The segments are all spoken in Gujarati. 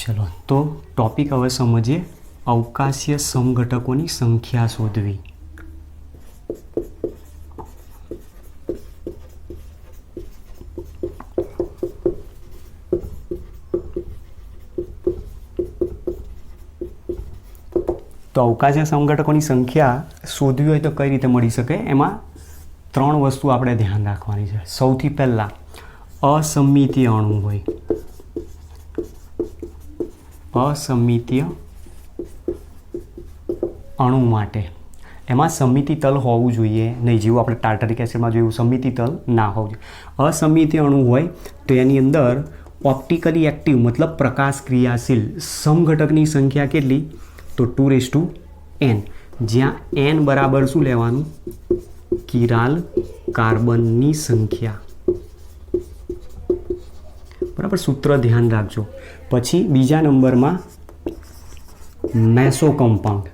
चलो तो टॉपिक હવે સમજીએ અવકાશીય સમઘટકોની સંખ્યા શોધવી। તો અવકાશીય સમઘટકોની સંખ્યા શોધવી હોય તો કઈ રીતે મળી શકે, એમાં ત્રણ વસ્તુ આપણે ધ્યાન રાખવાની છે। સૌથી પહેલાં અસમિતીય અણુ હોય, અસમિતીય અણુ માટે એમાં સમિતિ તલ હોવું જોઈએ નહીં, જેવું આપણે ટાર્ટરિક એસિડમાં જોયું સમિતિ તલ ના હોવું જોઈએ। અસમિતીય અણુ હોય તો એની અંદર ઓપ્ટિકલી એક્ટિવ મતલબ પ્રકાશ ક્રિયાશીલ સમઘટકની સંખ્યા કેટલી, તો 2n, જ્યાં n બરાબર શું લેવાનું, કિરાલ કાર્બનની સંખ્યા, બરાબર, સૂત્ર ધ્યાન રાખજો। પછી બીજા નંબરમાં મેસો કમ્પાઉન્ડ,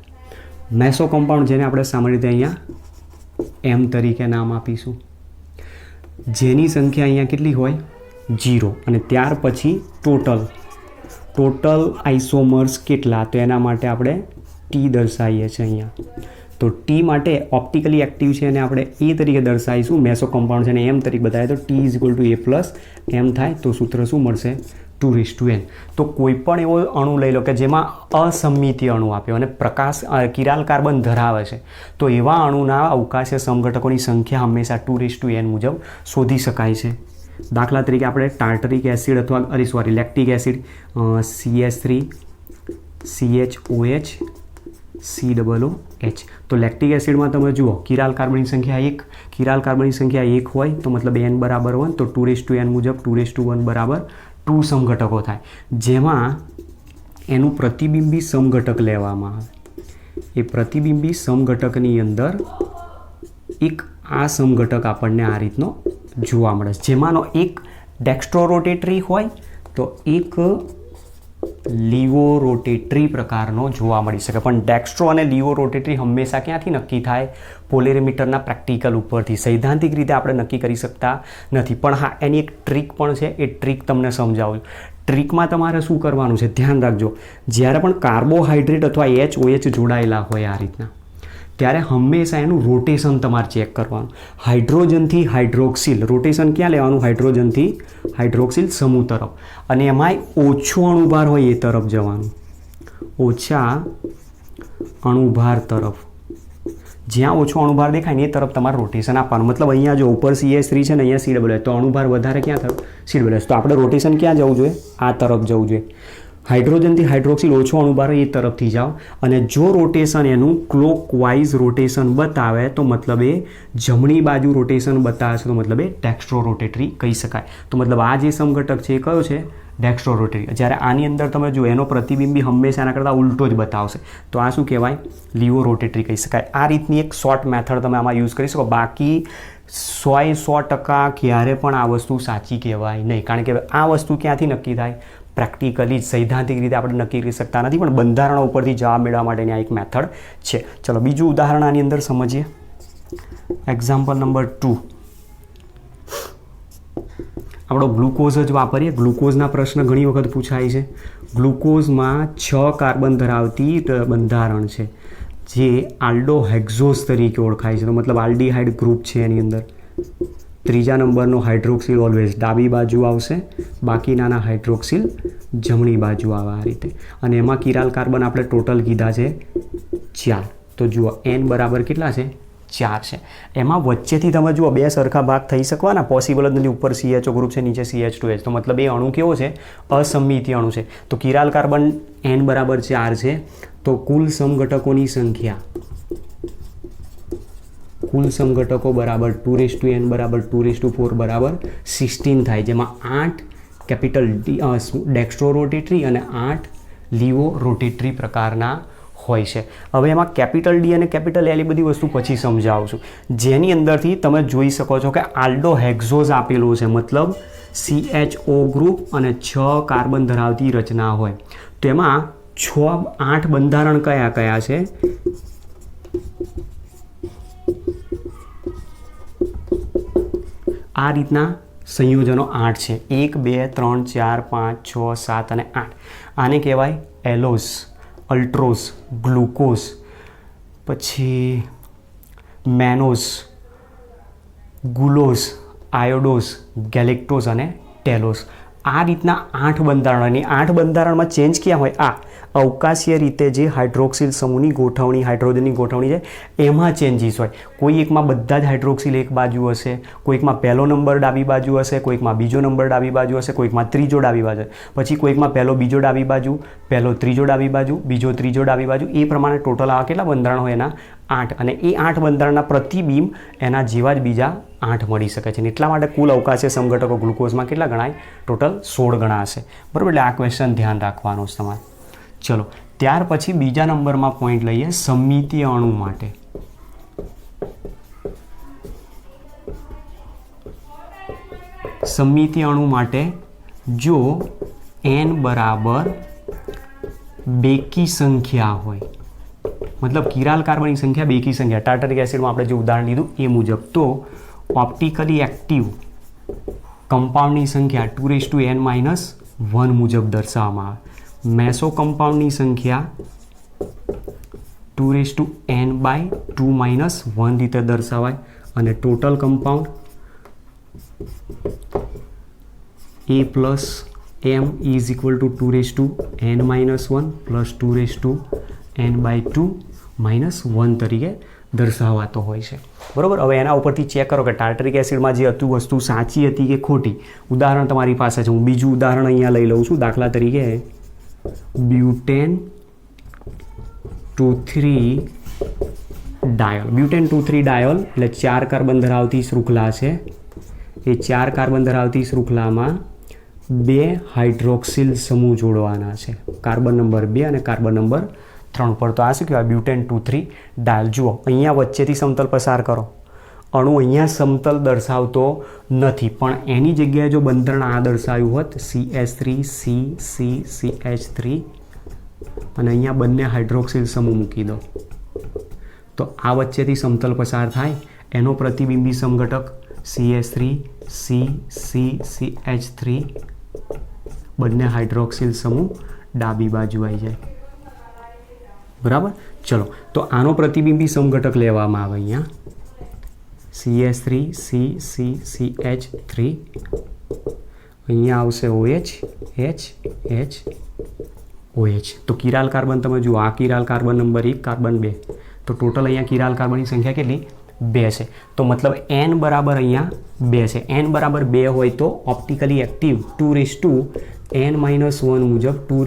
મેસો કમ્પાઉન્ડ જેને આપણે સામાન્ય રીતે અહીંયા m તરીકે નામ આપીશું, જેની સંખ્યા અહીંયા કેટલી હોય, 0, અને ત્યાર પછી ટોટલ આઇસોમર્સ કેટલા, તો એના માટે આપણે T દર્શાવીએ છીએ અહીંયા। તો T માટે ઓપ્ટિકલી એક્ટિવ છે અને આપણે એ તરીકે દર્શાવીશું, મેસો કમ્પાઉન્ડ છે અને m તરીકે બતાવીએ તો T = a + m થાય, તો સૂત્ર શું મળશે, 2n। તો કોઈ પણ એવો અણુ લઈ લો કે જેમાં અસમિતીય અણુ આપ્યો અને પ્રકાશ કિરાલ કાર્બન ધરાવે છે, તો એવા અણુના અવકાશીય સમઘટકોની સંખ્યા હંમેશા 2n મુજબ શોધી શકાય છે। દાખલા તરીકે આપણે ટાર્ટરિક એસિડ અથવા lactic acid CH3 CHOH COOH, તો લેક્ટિક એસિડમાં તમે જુઓ કિરાલ કાર્બનની સંખ્યા 1, કિરાલ કાર્બનની સંખ્યા 1 હોય તો મતલબ n બરાબર 1, તો 2n મુજબ 2:1 બરાબર 2 સમઘટકો થાય, જેમાં એનું પ્રતિબિંબી સમઘટક લેવામાં આવે। એ પ્રતિબિંબી સમઘટકની અંદર એક આ સમઘટક આપણને આ રીતનો જોવા મળે, જેમાંનો એક ડેક્સ્ટ્રો રોટેટરી હોય તો એક લીવો રોટેટરી પ્રકારનો જોવા મળી શકે। પણ ડેક્સ્ટ્રો અને લીવો રોટેટરી હંમેશા ક્યાંથી નક્કી થાય, પોલેરીમીટરના પ્રેક્ટિકલ ઉપરથી, સૈદ્ધાંતિક રીતે આપણે નક્કી કરી શકતા નથી। પણ હા, એની એક ટ્રીક પણ છે, એ ટ્રીક તમને સમજાવું। ટ્રીકમાં તમારે શું કરવાનું છે, ધ્યાન રાખજો, જ્યારે પણ કાર્બોહાઈડ્રેટ અથવા HOH જોડાયેલા હોય આ રીતના, ત્યારે હંમેશા એનું રોટેશન તમારે ચેક કરવાનું। હાઇડ્રોજનથી હાઇડ્રોક્સિલ રોટેશન ક્યાં લેવાનું, હાઇડ્રોજનથી હાઇડ્રોક્સિલ સમૂહ તરફ, અને એમાંય ઓછો અણુભાર હોય એ તરફ જવાનું, ઓછા અણુભાર તરફ, જ્યાં ઓછો અણુભાર દેખાય ને એ તરફ તમારે રોટેશન આપવાનું। મતલબ અહીંયા જો ઉપર CH3 છે ને અહીંયા COOH, તો અણુભાર વધારે ક્યાં તરફ, COOH, તો આપણે રોટેશન ક્યાં જવું જોઈએ, આ તરફ જવું જોઈએ। હાઇડ્રોજનથી હાઇડ્રોક્સિલ ઓછો અણુભાર એ તરફથી જાઓ, અને જો રોટેશન એનું ક્લોકવાઇઝ રોટેશન બતાવે તો મતલબ એ જમણી બાજુ રોટેશન બતાવે છે, તો મતલબ એ ડેક્સ્ટ્રો રોટેટરી કહી શકાય। તો મતલબ આ જે સમઘટક છે એ કયો છે, ડેક્સ્ટ્રો રોટેટરી। જ્યારે આની અંદર તમે જો એનો પ્રતિબિંબી હંમેશા એના કરતાં ઉલટો જ બતાવશે, તો આ શું કહેવાય, લીવો રોટેટરી કહી શકાય। આ રીતની એક શોર્ટ મેથડ તમે આમાં યુઝ કરી શકો, બાકી 100% ક્યારે પણ આ વસ્તુ સાચી કહેવાય નહીં, કારણ કે આ વસ્તુ ક્યાંથી નક્કી થાય, પ્રેક્ટિકલી સૈદ્ધાંતિક રીતે આપણે નક્કી કરી શકતા નથી, પણ બંધારણો ઉપરથી જવાબ મેળવવા માટેની આ એક મેથડ છે। ચલો બીજું ઉદાહરણ આની અંદર સમજીએ, એક્ઝામ્પલ નંબર 2, આપણો ગ્લુકોઝ જ વાપરીએ। ગ્લુકોઝના પ્રશ્ન ઘણી વખત પૂછાય છે। ગ્લુકોઝમાં 6 કાર્બન ધરાવતી બંધારણ છે જે આલ્ડોહેક્ઝોઝ તરીકે ઓળખાય છે, તો મતલબ આલ્ડીહાઇડ ગ્રુપ છે એની અંદર। ત્રીજા નંબરનો હાઇડ્રોક્સિલ ઓલવેઝ ડાબી બાજુ આવશે, બાકીનાના હાઇડ્રોક્સિલ જમણી બાજુ આવે આ રીતે, અને એમાં કિરાલ કાર્બન આપણે ટોટલ કીધા છે 4, તો જુઓ n બરાબર કેટલા છે, 4 છે। એમાં વચ્ચેથી તમે જુઓ બે સરખા ભાગ થઈ શકવાના પોસિબલ જ નથી, ઉપર CHO ગ્રુપ છે, નીચે CH2H, તો મતલબ એ અણુ કેવો છે, અસમિતીય અણુ છે। તો કિરાલ કાર્બન n બરાબર 4 છે, તો કુલ સમઘટકોની સંખ્યા, કુલ સમઘટકો બરાબર 2n બરાબર 2:4 બરાબર 16 થાય, જેમાં 8 કેપિટલ ડેક્સ્ટ્રો રોટેટરી અને 8 લીવો રોટેટરી પ્રકારના હોય છે। હવે એમાં કેપિટલ D અને કેપિટલ L એ બધી વસ્તુ પછી સમજાવું છું, જેની અંદરથી તમે જોઈ શકો છો કે આલ્ડોહેક્ઝોઝ આપેલું છે, મતલબ CHO ગ્રુપ અને 6 કાર્બન ધરાવતી રચના હોય, તો એમાં 8 બંધારણ કયા કયા છે, આ રીતના સંયોજનો 8 છે. 1 2 3 4 5 6 7 અને 8. આને કહેવાય એલોઝ, અલ્ટ્રોઝ, ગ્લુકોઝ, પછી મેનોઝ, ગુલોઝ, આયોડોઝ, ગેલેક્ટોઝ અને ટેલોઝ. આ રીતના 8 બંધારણ. અને 8 બંધારણમાં ચેન્જ ક્યાં હોય? આ અવકાશીય રીતે જે હાઇડ્રોક્સિલ સમૂહની ગોઠવણી, હાઇડ્રોજનની ગોઠવણી છે એમાં ચેન્જીસ હોય. કોઈ એકમાં બધા જ હાઇડ્રોક્સિલ એક બાજુ હશે, કોઈકમાં પહેલો નંબર ડાબી બાજુ હશે, કોઈકમાં બીજો નંબર ડાબી બાજુ હશે, કોઈકમાં ત્રીજો ડાબી બાજુ, પછી કોઈકમાં પહેલો બીજો ડાબી બાજુ, પહેલો ત્રીજો ડાબી બાજુ, બીજો ત્રીજો ડાબી બાજુ. એ પ્રમાણે ટોટલ આવા કેટલા બંધારણ હોય? એના 8. અને એ 8 બંધારણના પ્રતિબિંબ એના જેવા જ બીજા 8 મળી શકે છે. એટલા માટે કુલ અવકાશીય સમઘટકો ગ્લુકોઝમાં કેટલા ગણાય? ટોટલ 16 ગણા હશે. બરાબર? એટલે આ ક્વેશ્ચન ધ્યાન રાખવાનું છે તમારે. ચલો, ત્યાર પછી બીજા નંબરમાં પોઈન્ટ લઈએ સમમિતીય અણુ માટે. સમમિતીય અણુ માટે જો n બરાબર બેકી સંખ્યા હોય, મતલબ કિરાલ કાર્બનની સંખ્યા બેકી સંખ્યા, ટાર્ટરિક એસિડમાં આપણે જે ઉદાહરણ લીધું એ મુજબ, તો ઓપ્ટિકલી એક્ટિવ કમ્પાઉન્ડની સંખ્યા 2n-1 મુજબ દર્શાવવામાં આવે. મેસો કમ્પાઉન્ડની સંખ્યા 2n/2-1 રીતે દર્શાવાય. અને total compound A plus M is equal to 2n-1 plus 2n/2-1 તરીકે દર્શાવાતો હોય છે. બરાબર? હવે એના ઉપરથી ચેક કરો કે ટાર્ટરિક એસિડમાં જે હતું વસ્તુ સાચી હતી કે ખોટી. ઉદાહરણ તમારી પાસે છે, હું બીજું ઉદાહરણ અહીંયા લઈ લઉં છું. દાખલા તરીકે બ્યુટેન 2,3 ડાયોલ. બ્યુટેન 2,3 ડાયોલ એટલે 4 કાર્બન ધરાવતી શૃંખલા છે. એ 4 કાર્બન ધરાવતી શૃંખલામાં 2 હાઇડ્રોક્સિલ સમૂહ જોડવાના છે, કાર્બન નંબર 2 અને કાર્બન નંબર 3 પર. તો આ શું કહેવાય? Butane 2,3 diol. જુઓ, અહીંયા વચ્ચેથી સમતલ પસાર કરો. અણુ અહીંયા સમતલ દર્શાવતો નથી, પણ એની જગ્યાએ જો બંધારણ આ દર્શાવ્યું હોત CH3CCCH3 અને અહીંયા બંને હાઇડ્રોક્સિલ સમૂહ મૂકી દો, તો આ વચ્ચેથી સમતલ પસાર થાય. એનો પ્રતિબિંબી સમઘટક CH3CCCH3, બંને હાઇડ્રોક્સિલ સમૂહ ડાબી બાજુ આવી જાય. બરાબર? ચલો, તો આનો પ્રતિબિંબી સમઘટક લેવામાં આવે અહીંયા CH3CCCH3. અહીંયા આવશે OH, H, H, OH. તો કિરાલ કાર્બન તમે જુઓ, આ કિરાલ કાર્બન નંબર 1, કાર્બન 2. તો ટોટલ અહીંયા કિરાલ કાર્બનની સંખ્યા કેટલી? 2 છે. તો મતલબ n બરાબર અહીંયા 2 છે. n બરાબર 2 હોય તો ઓપ્ટિકલી એક્ટિવ 2n-1 મુજબ, 2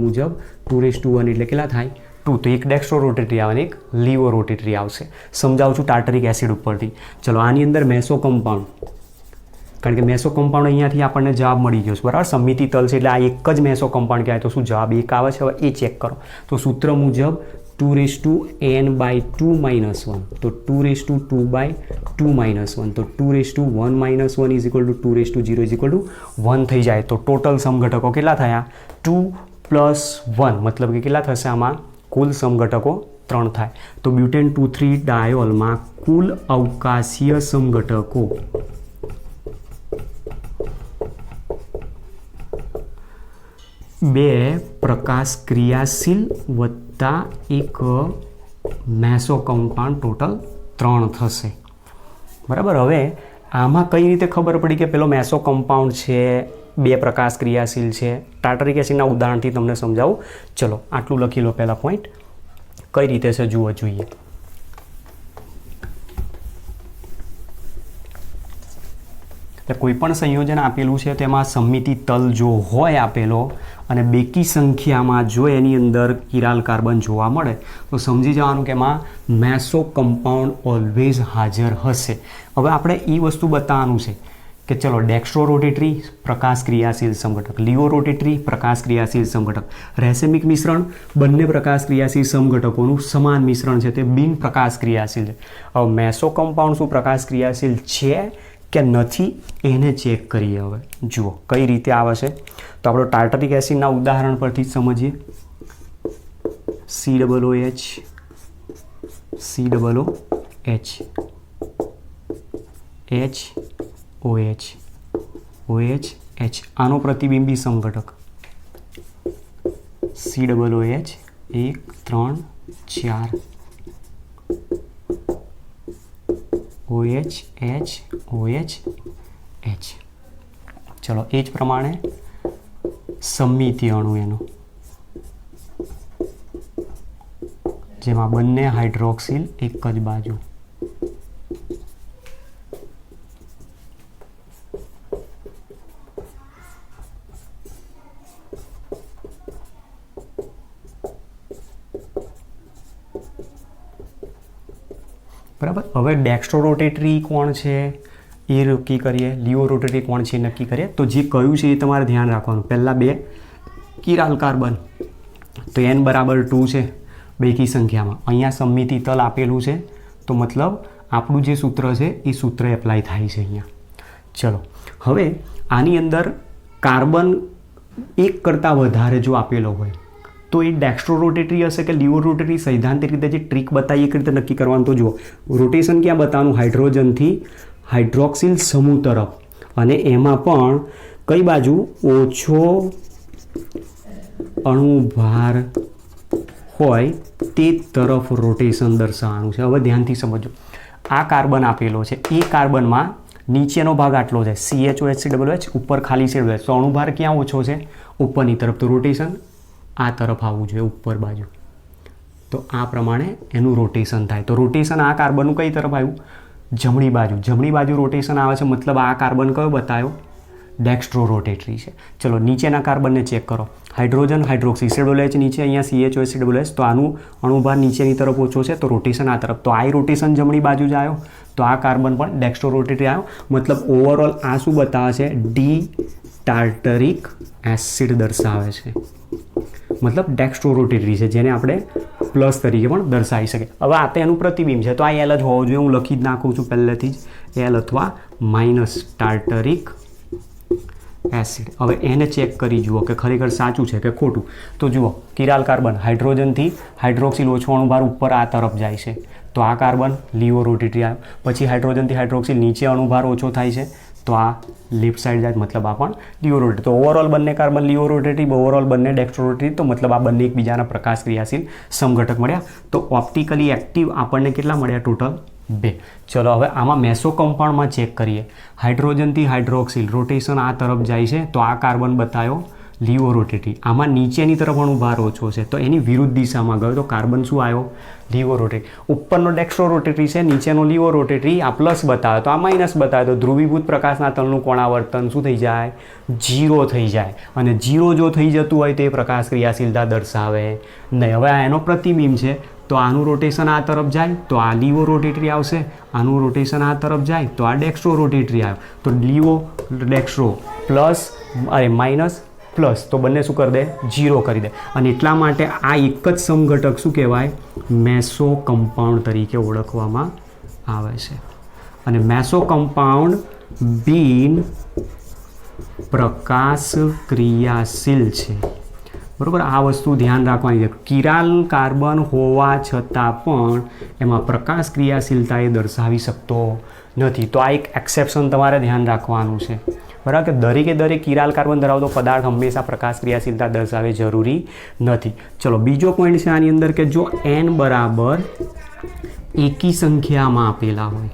મુજબ 2:1 એટલે કેટલા થાય? 2. તો એક ડેક્સ્ટ્રો રોટેટરી આવે ને એક લીવો રોટેટરી આવશે. સમજાવું છું ટાર્ટરિક એસિડ ઉપરથી. ચલો, આની અંદર મેસો કમ્પાઉન્ડ, કારણ કે મેસો કમ્પાઉન્ડ અહીંયાથી આપણને જવાબ મળી ગયો છે. બરાબર? સમમિતિ તલ છે એટલે આ એક જ મેસો કમ્પાઉન્ડ કહેવાય. તો શું જવાબ 1 આવે છે? હવે એ ચેક કરો. તો સૂત્ર મુજબ 2n/2-1, તો 2/2-1, તો 2/1-1 is equal to 2/0 is equal to 1 થઈ જાય. તો ટોટલ સમઘટકો કેટલા થયા? 2 + 1, મતલબ કે કેટલા થશે આમાં? કુલ સમઘટકો 3 થાય. તો બ્યુટેન 2,3 ડાયોલમાં કુલ અવકાશીય સમઘટકો બે પ્રકાશ ક્રિયાશીલ વત્તા એક મેસો કમ્પાઉન્ડ, ટોટલ 3 થશે. બરાબર? હવે આમાં કઈ રીતે ખબર પડી કે પેલો મેસો કમ્પાઉન્ડ છે, 2 પ્રકાશ ક્રિયાશીલ છે? ટાર્ટરિક એસિડના ઉદાહરણથી તમને સમજાવું. ચલો, આટલું લખી લો પહેલા પોઈન્ટ. કઈ રીતે છે જુઓ જોઈએ. એટલે કોઈ પણ સંયોજન આપેલું છે તેમાં સમમિતિ તલ જો હોય આપેલો અને બેકી સંખ્યામાં જો એની અંદર કિરાલ કાર્બન જોવા મળે તો સમજી જવાનું કે એમાં મેસો કમ્પાઉન્ડ ઓલવેઝ હાજર હશે. હવે આપણે એ વસ્તુ બતાવવાનું છે કે ચલો, ડેક્સ્ટ્રો રોટેટરી પ્રકાશ ક્રિયાશીલ સમઘટક, લીવો રોટેટરી પ્રકાશ ક્રિયાશીલ સમઘટક, રેસેમિક મિશ્રણ બંને પ્રકાશ ક્રિયાશીલ સમઘટકોનું સમાન મિશ્રણ છે, તે બિન પ્રકાશ ક્રિયાશીલ છે. હવે મેસો કમ્પાઉન્ડ શું પ્રકાશ ક્રિયાશીલ છે કે નથી એને ચેક કરીએ. હવે જુઓ કઈ રીતે આવે છે. તો આપણે ટાર્ટરિક એસિડના ઉદાહરણ પરથી જ સમજીએ. COOH, COOH, H, OH OH H આનો પ્રતિબિંબી સમઘટક COOH 1 3 4 OH H OH H. ચલો એ જ પ્રમાણે સમમિતિ અણુ એનો જેમાં બંને હાઇડ્રોક્સિલ એક જ બાજુ. બરાબર. હવે ડેક્સ્ટ્રો રોટેટરી કોણ છે એ નક્કી કરીએ, લિયો રોટેટરી કોણ છે એ નક્કી કરીએ. તો જે કહ્યું છે એ તમારે ધ્યાન રાખવાનું. પહેલાં બે કિરાલ કાર્બન તો n બરાબર 2 છે બેકી સંખ્યામાં. અહીંયા સમમિતિ તલ આપેલું છે તો મતલબ આપણું જે સૂત્ર છે એ સૂત્ર એપ્લાય થાય છે અહીંયા. ચલો હવે આની અંદર કાર્બન એક કરતાં વધારે જો આપેલો હોય તો એ ડેક્સ્ટ્રો રોટેટરી હશે કે લિયો રોટેટરી, સૈદ્ધાંતિક રીતે જે ટ્રીક બતાવી એ રીતે નક્કી કરવાનું. તો જુઓ રોટેશન ક્યાં બતાવવાનું, હાઇડ્રોજનથી હાઇડ્રોક્સિલ સમૂહ તરફ, અને એમાં પણ કઈ બાજુ ઓછો અણુભાર હોય તે તરફ રોટેશન દર્શાવવાનું છે. હવે ધ્યાનથી સમજો, આ કાર્બન આપેલો છે, એ કાર્બનમાં નીચેનો ભાગ આટલો છે CHOHCOH, ઉપર ખાલી છે, તો અણુભાર ક્યાં ઓછો છે? ઉપરની તરફ. તો રોટેશન આ તરફ આવવું જોઈએ, ઉપર બાજુ. તો આ પ્રમાણે એનું રોટેશન થાય. તો રોટેશન આ કાર્બનનું કઈ તરફ આવ્યું? જમણી બાજુ. જમણી બાજુ રોટેશન આવે છે મતલબ આ કાર્બન કયો બતાવ્યો? ડેક્સ્ટ્રો રોટેટરી છે. ચલો નીચેના કાર્બનને ચેક કરો. હાઇડ્રોજન હાઇડ્રોક્સી COOH નીચે, અહીંયા CHOHCOH, તો આનું અણુભાર નીચેની તરફ ઓછો છે તો રોટેશન આ તરફ. તો આ રોટેશન જમણી બાજુ જ આવ્યો. તો આ કાર્બન પણ ડેક્સ્ટ્રો રોટેટરી આવ્યો. મતલબ ઓવરઓલ આ શું બતાવે છે? ડી ટાર્ટરિક એસિડ દર્શાવે છે. મતલબ ડેક્સ્ટ્રો રોટેટરી છે, જેને આપણે પ્લસ તરીકે પણ દર્શાવી શકીએ. હવે આ તો એનું પ્રતિબિંબ છે તો આ L જ હોવો જોઈએ. હું લખી જ નાખું છું પહેલેથી જ, L અથવા માઇનસ ટાર્ટરિક એસિડ. હવે એને ચેક કરી જુઓ કે ખરેખર સાચું છે કે ખોટું. તો જુઓ કિરાલ કાર્બન હાઇડ્રોજનથી હાઇડ્રોક્સિલ ઓછો અણુભાર ઉપર આ તરફ જાય છે તો આ કાર્બન લિયો રોટેટરી આવ્યો. પછી હાઇડ્રોજનથી હાઇડ્રોક્સિલ નીચે અણુભાર ઓછો થાય છે તો આ લેફ્ટ સાઈડ જાય, મતલબ આ પણ લિયો રોટેટરી. તો ઓવરઓલ બંને કાર્બન લિયો રોટેટરી, ઓવરઓલ બંને ડેક્સ્ટ્રો રોટેટરી. તો મતલબ આ બંને એકબીજાના પ્રકાશ ક્રિયાશીલ સમઘટક મળ્યા. તો ઓપ્ટિકલી એક્ટિવ આપણને કેટલા મળ્યા? ટોટલ 2. ચલો હવે આમાં મેસો કમ્પાઉન્ડમાં ચેક કરીએ. હાઇડ્રોજનથી હાઇડ્રોક્સિલ રોટેશન આ તરફ જાય છે તો આ કાર્બન બતાવ્યો લિયો રોટેટરી. આમાં નીચેની તરફ અણુભાર ઓછો છે તો એની વિરુદ્ધ દિશામાં ગયો તો કાર્બન શું આવ્યો? લિયો રોટેટરી. ઉપરનો ડેક્સ્ટ્રો રોટેટરી છે, નીચેનો લિયો રોટેટરી. આ પ્લસ બતાવે તો આ માઇનસ બતાવે તો ધ્રુવીભૂત પ્રકાશના તલનું કોણાવર્તન શું થઈ જાય? 0 થઈ જાય. અને 0 જો થઈ જતું હોય તો એ પ્રકાશ ક્રિયાશીલતા દર્શાવે નહીં. હવે આ એનો પ્રતિબિંબ છે તો આનું રોટેશન આ તરફ જાય તો આ લિયો રોટેટરી આવશે, આનું રોટેશન આ તરફ જાય તો આ ડેક્સ્ટ્રો રોટેટરી આવે. તો લિયો ડેક્સ્ટ્રો પ્લસ માઇનસ પ્લસ તો બંને શું કરી દે? 0 કરી દે. અને એટલા માટે આ એક જ સમઘટક શું કહેવાય? મેસો કમ્પાઉન્ડ તરીકે ઓળખવામાં આવે છે. અને મેસો કમ્પાઉન્ડ બિન પ્રકાશ ક્રિયાશીલ છે. બરાબર, આ વસ્તુ ધ્યાન રાખવાની છે. કિરાલ કાર્બન હોવા છતાં પણ એમાં પ્રકાશ ક્રિયાશીલતા એ દર્શાવી શકતો નથી. તો આ એક એક્સેપ્શન તમારે ધ્યાન રાખવાનું છે. બરાબર, કે દરેક કિરાલ કાર્બન ધરાવતો પદાર્થ હંમેશા પ્રકાશ ક્રિયાશીલતા દર્શાવે જરૂરી નથી. ચલો બીજો પોઈન્ટ છે આની અંદર કે જો n બરાબર એકી સંખ્યામાં આપેલા હોય.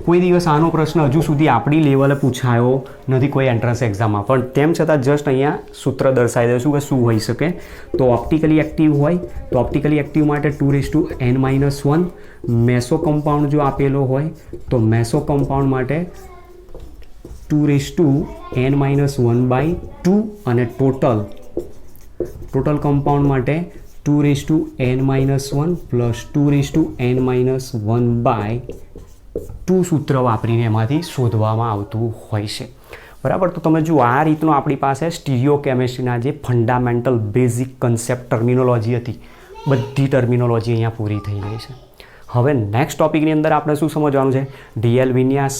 કોઈ દિવસ આનો પ્રશ્ન હજુ સુધી આપણી લેવલે પૂછાયો નથી કોઈ એન્ટ્રન્સ એક્ઝામમાં, પણ તેમ છતાં જસ્ટ અહીંયા સૂત્ર દર્શાવી દઈશું કે શું હોઈ શકે. તો ઓપ્ટિકલી એક્ટિવ હોય તો ઓપ્ટિકલી એક્ટિવ માટે 2n-1. મેસો કમ્પાઉન્ડ જો આપેલો હોય તો મેસો કમ્પાઉન્ડ માટે 2n-1/2. અને ટોટલ કમ્પાઉન્ડ માટે 2n-1 પ્લસ 2n-1/2 સૂત્ર વાપરીને એમાંથી શોધવામાં આવતું હોય છે. બરાબર, તો તમે જુઓ આ રીતનો આપણી પાસે સ્ટીરિયો કેમિસ્ટ્રીના જે ફંડામેન્ટલ બેઝિક કન્સેપ્ટ ટર્મિનોલોજી હતી, બધી ટર્મિનોલોજી અહીંયા પૂરી થઈ ગઈ છે. હવે નેક્સ્ટ ટોપિકની અંદર આપણે શું સમજવાનું છે? ડીએલ વિન્યાસ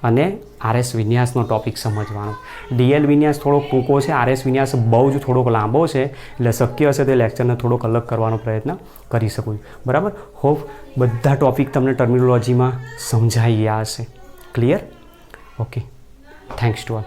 અને આરએસ વિન્યાસનો ટોપિક સમજવાનો. ડીએલ વિન્યાસ થોડોક ટૂંકો છે, આરએસ વિન્યાસ બહુ જ થોડોક લાંબો છે, એટલે શક્ય હશે તે લેક્ચરને થોડોક અલગ કરવાનો પ્રયત્ન કરી શકું છું. બરાબર, હોપ બધા ટોપિક તમને ટર્મિનોલોજીમાં સમજાઈ ગયા હશે. Clear? Okay, thanks to all.